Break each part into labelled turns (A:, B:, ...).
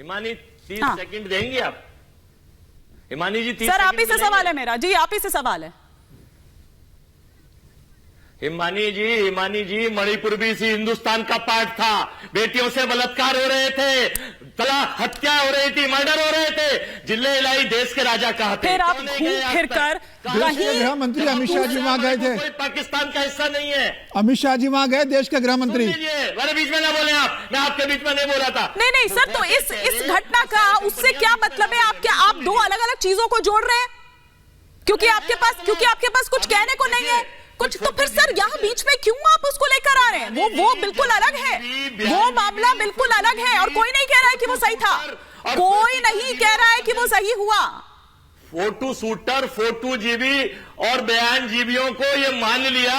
A: Himani 30 second देंगे आप? हिमानी जी 30
B: sir आप ही
A: सेकंड
B: से सवाल है मेरा जी, आप ही से सवाल है।
A: हिमानी जी मणिपुर भी इसी हिंदुस्तान का पार्ट था। बेटियों से बलात्कार हो रहे थे, हत्या हो रही थी, मर्डर हो रहे थे। जिले इलाई देश के राजा कहा थे।
B: फिर आप घूम फिर कर
C: गृह मंत्री अमित शाह जी वहां गए थे।
A: कोई पाकिस्तान का हिस्सा नहीं है।
C: अमित शाह जी वहां गए, देश के गृह मंत्री।
A: मेरे बीच में ना बोले आप, मैं आपके बीच में नहीं बोला था।
B: नहीं सर, तो इस घटना का उससे क्या मतलब है? आप दो अलग अलग चीजों को जोड़ रहे हैं क्योंकि आपके पास कुछ कहने को नहीं है कुछ। तो फिर सर यहाँ बीच में क्यों आप उसको लेकर आ रहे हैं? वो बिल्कुल अलग है, वो मामला बिल्कुल अलग है और कोई नहीं कह रहा है कि वो सही था, कोई नहीं कह रहा है कि वो सही हुआ।
A: फोटो शूटर, फोटो जीवी और बयान जीवियों को ये मान लिया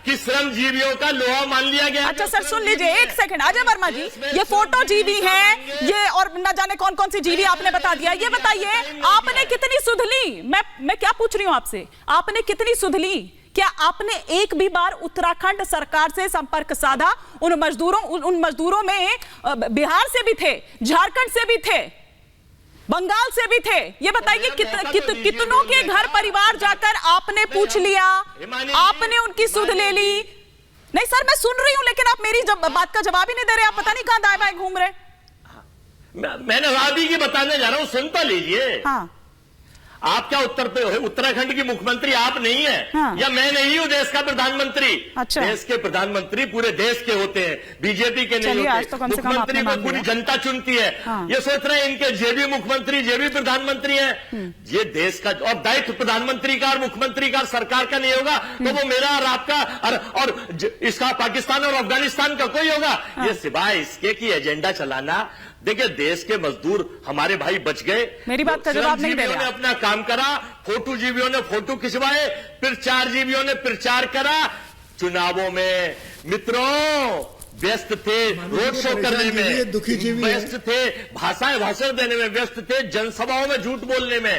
A: कि श्रम जीवियों का लोहा मान लिया गया।
B: अच्छा सर सुन लीजिए एक सेकंड, अजय वर्मा जी, ये फोटो जीवी है ये और न जाने कौन कौन सी जीवी आपने बता दिया। ये बताइए आपने कितनी सुध ली? मैं क्या पूछ रही हूं आपसे, आपने कितनी सुध ली? क्या आपने एक भी बार उत्तराखंड सरकार से संपर्क साधा? उन मजदूरों में बिहार से भी थे, झारखंड से भी थे, बंगाल से भी थे। ये बताइए कितनों के घर परिवार जाकर आपने पूछ लिया, आपने उनकी सुध ले ली? नहीं सर मैं सुन रही हूं लेकिन आप मेरी बात का जवाब ही नहीं दे रहे। आप पता नहीं कहां दाएं बाएं घूम रहे।
A: मैंने अभी की बताने जा रहा हूं, सुन तो लीजिए।
B: हाँ
A: आप क्या उत्तराखंड की मुख्यमंत्री आप नहीं है?
B: हाँ।
A: या मैं नहीं हूं देश का प्रधानमंत्री?
B: अच्छा।
A: देश के प्रधानमंत्री पूरे देश के होते हैं, बीजेपी के नहीं होते।
B: तो
A: मुख्यमंत्री को पूरी जनता चुनती है।
B: हाँ।
A: ये सोच रहे हैं इनके जे भी मुख्यमंत्री जे भी प्रधानमंत्री है। ये देश का और दायित्व प्रधानमंत्री का और मुख्यमंत्री का सरकार का नहीं होगा तो वो मेरा और आपका और इसका पाकिस्तान और अफगानिस्तान का कोई होगा। ये सिवाय इसके की एजेंडा चलाना। देखिए देश के मजदूर हमारे भाई बच गए,
B: मेरी बात का जवाब नहीं दे रहे।
A: ने अपना काम करा, फोटो जीवियों ने फोटो खिंचवाए, प्रचार जीवियों ने प्रचार करा। चुनावों में मित्रों व्यस्त थे, रोड शो करने में व्यस्त थे, भाषण देने में व्यस्त थे, जनसभाओं में झूठ बोलने में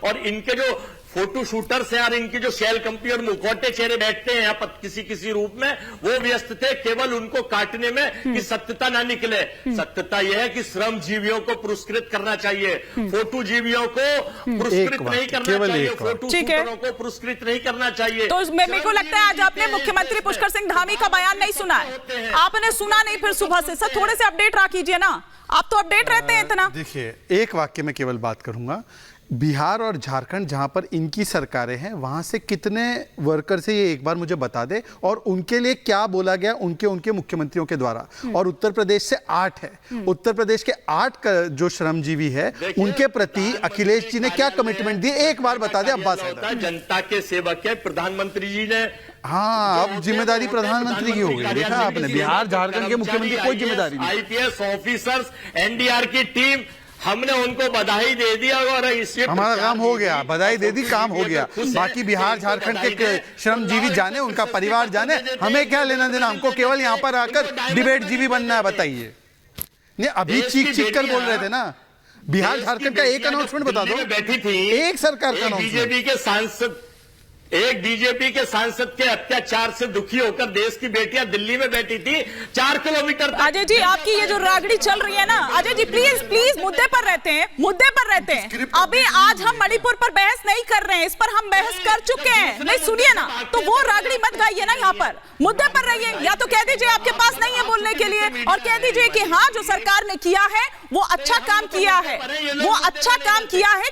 A: और इनके जो फोटो शूटर्स हैं और इनकी जो शेल कंपनी और मुखौटे चेहरे बैठते हैं यहाँ पर किसी रूप में, वो व्यस्त थे केवल उनको काटने में कि सत्यता ना निकले। सत्यता यह है कि श्रम जीवियों को पुरस्कृत करना चाहिए, फोटो जीवियों को पुरस्कृत नहीं करना चाहिए, फोटो शूटरों को पुरस्कृत नहीं करना चाहिए।
B: तो मेरे को लगता है आज आपने मुख्यमंत्री पुष्कर सिंह धामी का बयान नहीं सुना है। आपने सुना नहीं फिर सुबह से। सर थोड़े से अपडेट रहा कीजिए ना, आप तो अपडेट रहते हैं इतना।
D: देखिए एक वाक्य में केवल बात करूंगा, बिहार और झारखंड जहां पर इनकी सरकारें हैं वहां से कितने वर्कर से ये एक बार मुझे बता दे और उनके लिए क्या बोला गया उनके मुख्यमंत्रियों के द्वारा। और उत्तर प्रदेश से 8 है, उत्तर प्रदेश के 8 जो श्रमजीवी है उनके प्रति अखिलेश जी ने क्या कमिटमेंट दी एक बार बता दे अब्बास हैदर।
A: जनता के सेवक है प्रधानमंत्री जी ने।
D: हाँ अब जिम्मेदारी प्रधानमंत्री की हो गई। देखा आपने बिहार झारखंड के मुख्यमंत्री कोई जिम्मेदारी नहीं।
A: आईपीएस ऑफिसर्स, एनडीआर की टीम, हमने उनको बधाई दे दिया और इससे
D: हमारा काम हो गया, बधाई दे दी, काम हो गया। बाकी बिहार झारखंड के श्रमजीवी जाने, उनका परिवार जाने, हमें क्या लेना देना। हमको केवल यहाँ पर आकर डिबेट जीवी बनना है। बताइए नहीं अभी चीख कर बोल रहे थे ना। बिहार झारखंड का एक अनाउंसमेंट बता दो।
A: बैठी थी
D: एक सरकार का
A: बीजेपी के सांसद, एक बीजेपी के सांसद के अत्याचार से दुखी होकर देश की बेटियां दिल्ली में बैठी थी 4 किलोमीटर।
B: अजय जी आपकी ये जो रागड़ी चल रही है ना, अजय जी प्लीज मुद्दे पर रहते हैं, मुद्दे पर रहते हैं। अभी आज हम मणिपुर पर बहस नहीं कर रहे हैं, इस पर हम बहस कर चुके हैं। नहीं सुनिए ना, तो वो रागड़ी मत गाइए ना, यहाँ पर मुद्दे पर रहिए। या तो कह दीजिए आपके पास नहीं है बोलने के लिए और कह दीजिए कि हाँ जो सरकार ने किया है वो अच्छा काम किया है, वो अच्छा काम किया है